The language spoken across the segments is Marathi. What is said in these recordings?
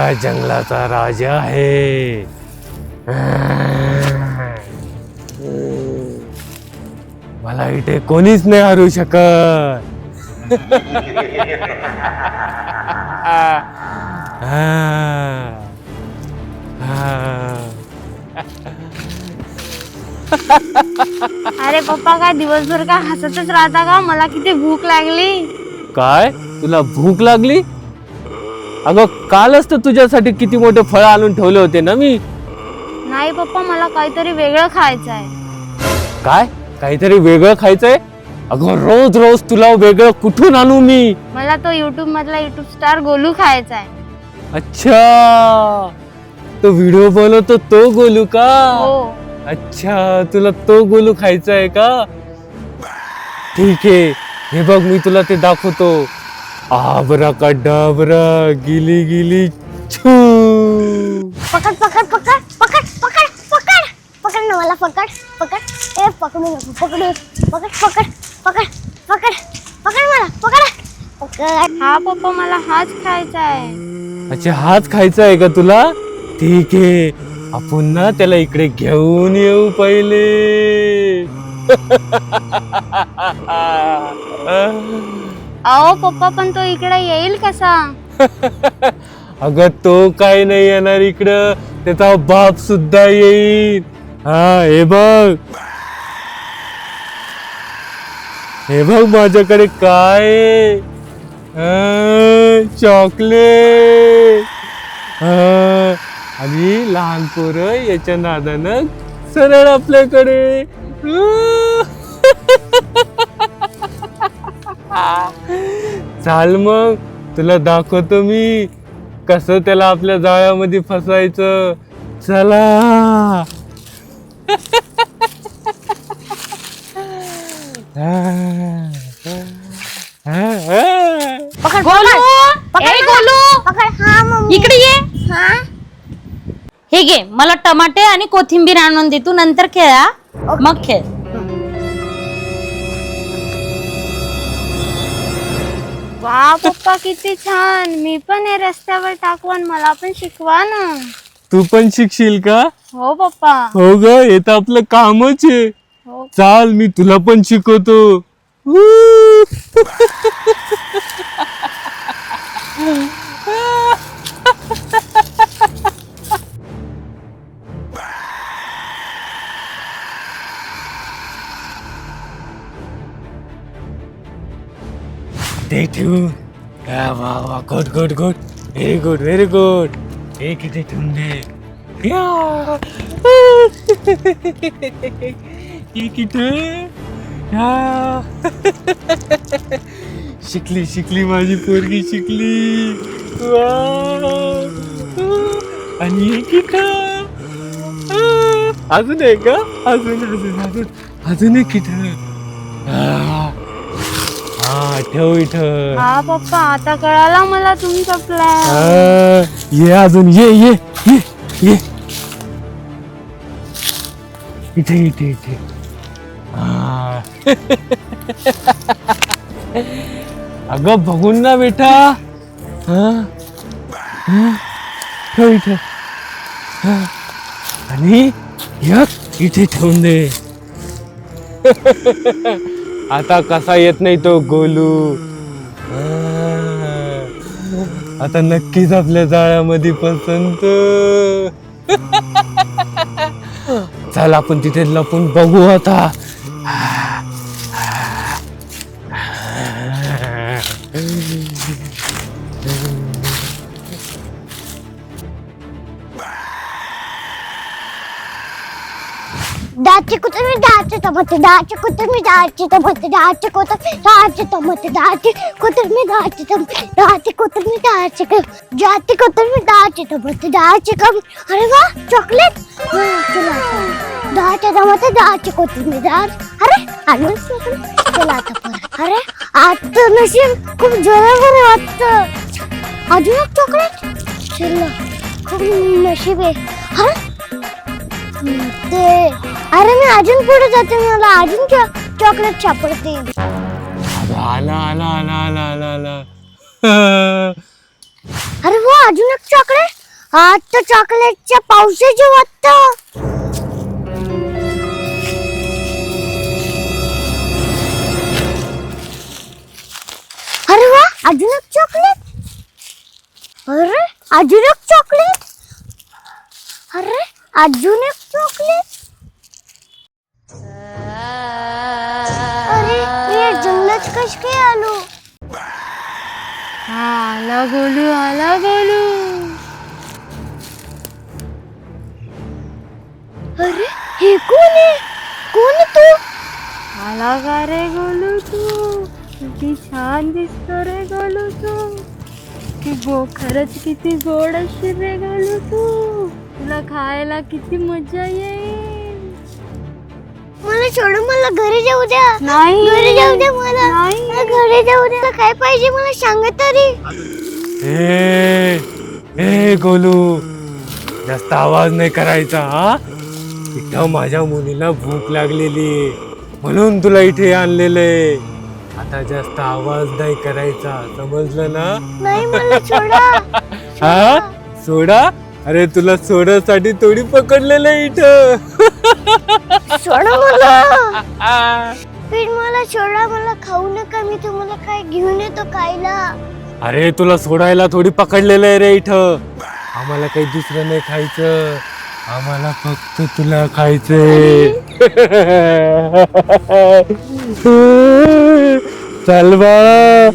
या जंगलाचा राजा आहे. मला इथे कोणीच नाही हरू शकत. अरे पप्पा काय दिवसभर काय हसतच राहता का? मला किती भूक लागली. काय तुला भूक लागली? अगं कालच तर तुझ्यासाठी किती मोठे फळ आणून ठेवले होते ना मी. नाही पप्पा, मला काहीतरी वेगळं खायचं आहे. काय काहीतरी वेगळं खायचंय? अगं रोज रोज तुला वेगळं कुठून आणू मी? मला तो युट्यूब मधला युट्यूब स्टार गोलू खायचा आहे. अच्छा, तो व्हिडिओ बनवतो तो गोलू का? हो. अच्छा, तुला तो गोलू खायचा आहे का? ठीक आहे, हे बघ मी तुला ते दाखवतो. आबरा का डाबरा गिली गिली छू. पकड पकड पकड पकड पकड पकड पकड ना मला, पकड पकड. ए पकडू नको, पकडू पकड पकड पकड पकड पकड मला, पकड पकड. हा पप्पा, मला हाच खायचा आहे. अच्छा, हाच खायचा आहे का तुला? ठीक आहे, आपण ना त्याला इकडे घेऊन येऊ पहिले. अहो पप्पा, पण तो इकडे येईल कसा? अगं तो काय नाही येणार इकडं, त्याचा बाप सुद्धा येईल. हा हे बघ, हे बघ माझ्याकडे काय चॉकलेट. आणि लहान पोरं याच्या नादानं सरळ आपल्याकडे. चाल मग तुला दाखवतो मी कसं त्याला आपल्या जाळ्यामध्ये फसायचं. चला. पकड गोलू, पकड ए गोलू, पकड. हा मम्मी. इकडे ये. हा हे घे, मला टमाटे आणि कोथिंबीर आणून दे. तू नंतर खेळा, मग खेळ. वा पप्पा, किती छान. मी पण हे रस्त्यावर टाकून मला पण शिकवा ना. तू पण शिकशील का? हो पप्पा. हो ग, हे तर आपलं कामच आहे. हो. चाल मी तुला पण शिकवतो. ते ठेवून वा वा, good good good, very good very good. एक इथे ठेवून दे. एक इथे. शिकली शिकली माझी पोरगी शिकली. आणि एक इथं. अजून एक का? अजून अजून अजून अजून एक इथं. हा ठेव इथं. हा पप्पा, आता कळाला मला तुमचा प्लॅन. ये अजून, ये ये ये ये इथे इथे इथे. अगं बघून ना बेटा. ठेव इथे. आणि एक इथे ठेवून दे. आता कसा येत नाही तो गोलू. आता नक्कीच आपल्या जाळ्यामध्ये पसंत. चल आपण तिथे लपून बघू आता. दाचे कुतर मी दाचे टमाटे, दाचे कुतर मी दाचे टमाटे, दाचे कुतर दाचे टमाटे, दाचे कुतर मी दाचे टमाटे, दाचे कुतर मी दाचे जाते कुतर मी दाचे टमाटे, दाचे कम. अरे वा, चॉकलेट. दाचे टमाटे, दाचे कुतर मी दाच. अरे आणून चला आता परत. अरे आज तर नशीब खूप जोरावर वाटतं. अजून एक चॉकलेट. चला, खूप नशीब आहे. ते अरे मी अजून पुढे जाते, मला अजून चॉकलेट सापडते. आला आला आला आला आला आला. अरे वो अजून एक चॉकलेट. आज तर चॉकलेटच्या पावसाची वाटत. अरे वा, अजून एक चॉकलेट. अरे अजून एक चॉकलेट. अरे अजून एक चॉकलेट. अरे मी या जंगलात कश काय आलो? आला गोलू, आला गोलू. अरे हे कोण आहे? कोण आहे तू? आला का रे गोलू तू? किती छान दिसतो रे गोलू तू. खरंच किती गोड असशील रे गोलू तू. तुला खायला किती मजा येईल. मला सोडून मला घरी जाऊ द्या. नाही. घरी जाऊ द्या मला. नाही. मला घरी जाऊ द्या. काय पाहिजे मला सांगा तरी. ए गोलू, जास्त आवाज नाही करायचा हा. इथं माझ्या मुलीला भूक लागलेली म्हणून तुला इथे आणलेले. आता जास्त आवाज नाही करायचा, समजलं ना? नाही मला सोडा. हा सोडा? अरे तुला सोडासाठी थोडी पकडलेलं इथं. सोडा मला. प्लीज मला सोडा. मला खाऊ नका. मी तुम्हाला काय घेऊन येतो खायला. अरे तुला सोडायला थोडी पकडलेलं आहे रे इथं. आम्हाला काही दुसरं नाही खायचं, आम्हाला फक्त तुला खायचंय. चल बाळा.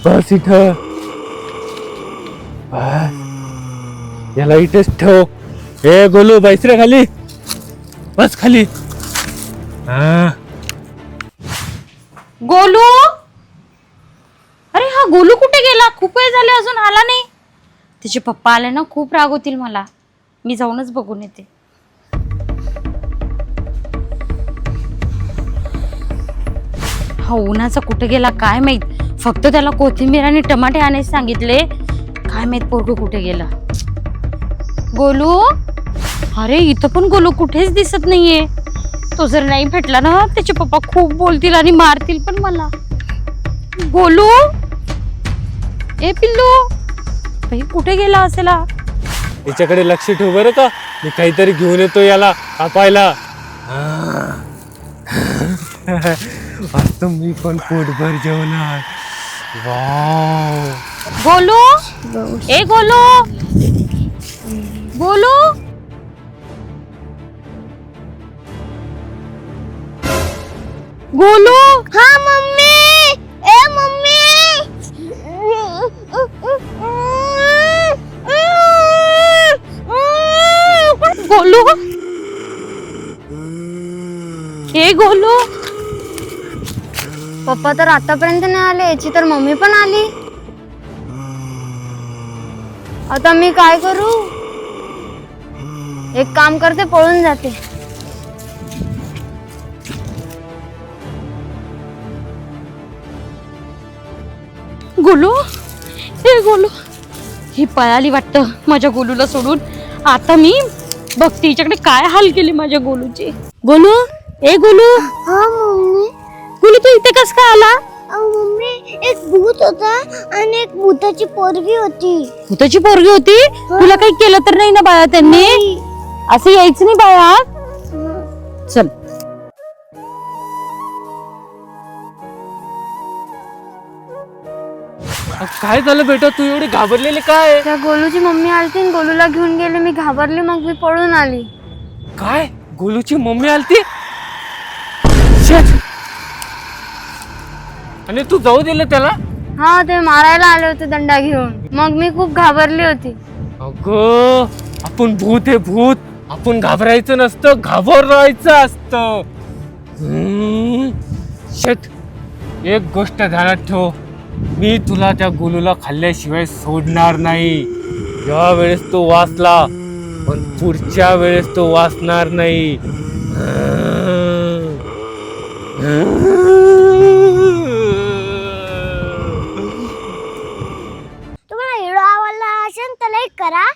बस इथं. याला इथेच ठेव. ए गोलू बैस रे खाली. बस खाली. हा गोलू, अरे हा गोलू कुठे गेला? खूप वेळ झाले अजून आला नाही. त्याचे पप्पा आले ना खूप राग होतील मला. मी जाऊनच बघून येते. हा उन्हाचा कुठे गेला काय माहित. फक्त त्याला कोथिंबीर आणि टमाटे आणायला सांगितले. काय माहित पोरगं कुठे गेला. गोलू, अरे इथं पण गोलू कुठेच दिसत नाहीये. तो जर नाही भेटला ना त्याचे पप्पा खूप बोलतील आणि मारतील पण मला. गोलू, ए पिल्लू, बाई कुठे गेला असेल? याच्याकडे लक्ष ठेव बरं का. मी काहीतरी घेऊन येतो याला कापायला. आज तर मी पण पोटभर जेवणार. वाव. गोलू, ए गोलू, गोलू, गोलू. हा मम्मी. ए मम्मी. गोलू, ए गोलू. पप्पा तर आतापर्यंत नाही आले. याची तर मम्मी पण आली. आता मी काय करू? एक काम करते, पळून जाते. गोलू, हे गोलू, ही पळाली वाटतं माझ्या गोलूला सोडून. आता मी बघते हिच्याकडे काय हाल केली माझ्या गोलूची. गोलू, ए गोलू, हा मम्मी. गोलू तू इथे कस काय आला? मम्मी एक भूत होता आणि एक भूताची पोरगी होती. भूताची पोरगी होती? तुला काही केलं तर नाही ना बाळा त्यांनी? असं यायचं नाही बाळा. चल. काय झालं बेटा, तू एवढी घाबरलेली काय? त्या गोलूची मम्मी आलती आणि गोलूला घेऊन गेले. मी घाबरली, मग मी पळून आली. काय गोलूची मम्मी आलती? Shit. आणि तू जाऊ दिलं त्याला? हा, ते मारायला आले होते दंडा घेऊन. मग मी खूप घाबरली होती. अगं आपण भूत आहे भूत. आपण घाबरायचं नसतं, घाबरायचं असतं. शेट, एक गोष्ट ध्यानात ठेव. मी तुला त्या गोलूला खाल्ल्याशिवाय सोडणार नाही. या वेळेस तो वाचला, पण पुढच्या वेळेस तो वाचणार नाही. तुम्हाला व्हिडिओ आवडला असेल तर लाईक करा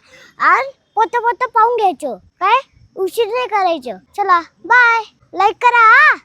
आणि पोतं पाहून घ्यायचं. काय उशीर नाही करायचं. चला बाय. लाईक करा.